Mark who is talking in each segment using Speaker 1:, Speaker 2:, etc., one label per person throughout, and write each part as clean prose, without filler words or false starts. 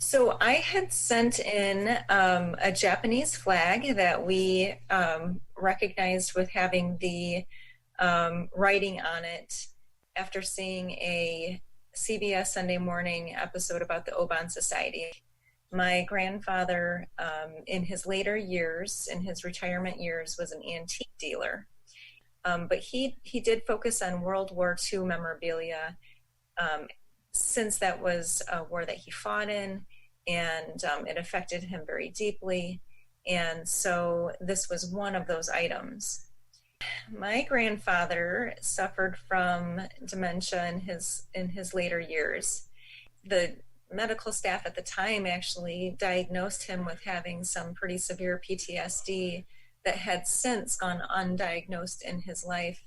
Speaker 1: So I had sent in a Japanese flag that we recognized with having the writing on it after seeing a CBS Sunday Morning episode about the Obon Society. My grandfather, in his later years, in his retirement years, was an antique dealer. But he did focus on World War II memorabilia, since that was a war that he fought in, and it affected him very deeply. And so this was one of those items. My grandfather suffered from dementia in his later years. The medical staff at the time actually diagnosed him with having some pretty severe PTSD that had since gone undiagnosed in his life.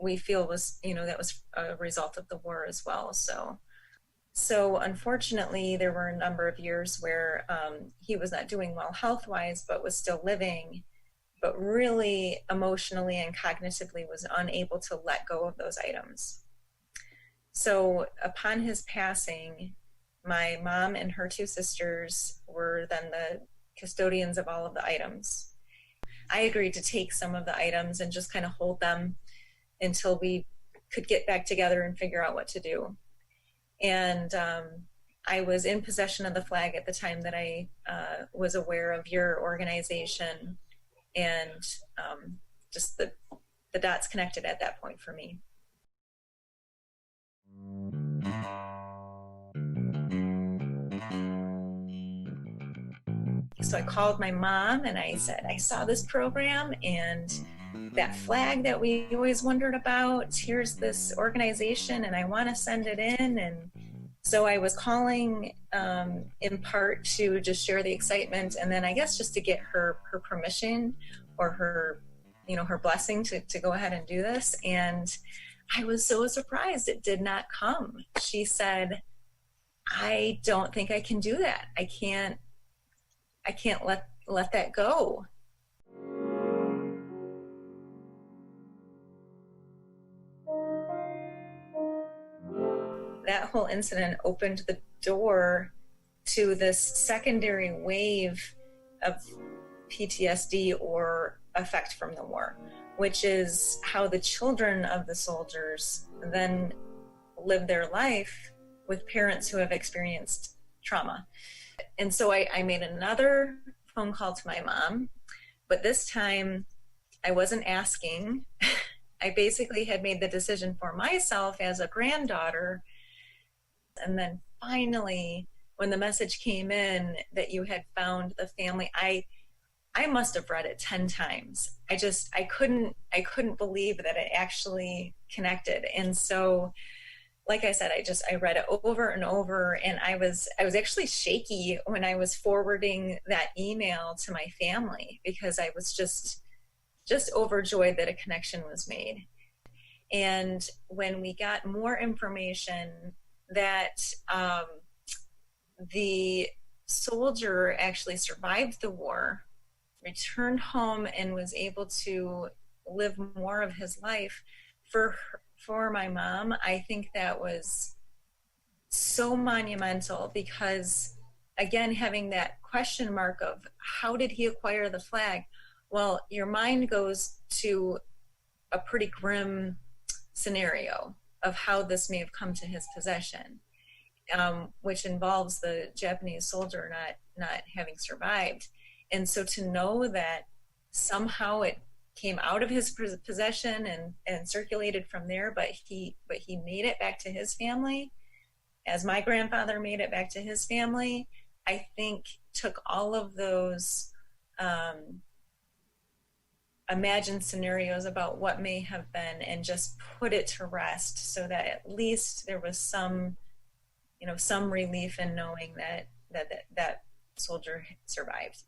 Speaker 1: We feel that was a result of the war as well. So unfortunately, there were a number of years where he was not doing well health-wise, but was still living, but really emotionally and cognitively was unable to let go of those items. So upon his passing, my mom and her two sisters were then the custodians of all of the items. I agreed to take some of the items and just kind of hold them until we could get back together and figure out what to do. And I was in possession of the flag at the time that I was aware of your organization, and just the dots connected at that point for me. So I called my mom and I said, I saw this program and that flag that we always wondered about, here's this organization and I want to send it in. And so I was calling in part to just share the excitement, and then I guess just to get her permission or her blessing to go ahead and do this. And I was so surprised it did not come. She said, I don't think I can do that. I can't let that go. That whole incident opened the door to this secondary wave of PTSD or effect from the war, which is how the children of the soldiers then live their life with parents who have experienced trauma. And so I made another phone call to my mom, but this time I wasn't asking. I basically had made the decision for myself as a granddaughter. And then finally, when the message came in that you had found the family, I must have read it 10 times. I couldn't believe that it actually connected. And so, like I said, I read it over and over, and I was actually shaky when I was forwarding that email to my family, because I was just overjoyed that a connection was made. And when we got more information that the soldier actually survived the war, returned home, and was able to live more of his life, for my mom, I think that was so monumental, because again, having that question mark of how did he acquire the flag? Well, your mind goes to a pretty grim scenario of how this may have come to his possession, which involves the Japanese soldier not having survived. And so to know that somehow it came out of his possession and circulated from there, but he made it back to his family, as my grandfather made it back to his family, I think took all of those imagined scenarios about what may have been and just put it to rest, so that at least there was some relief in knowing that soldier survived.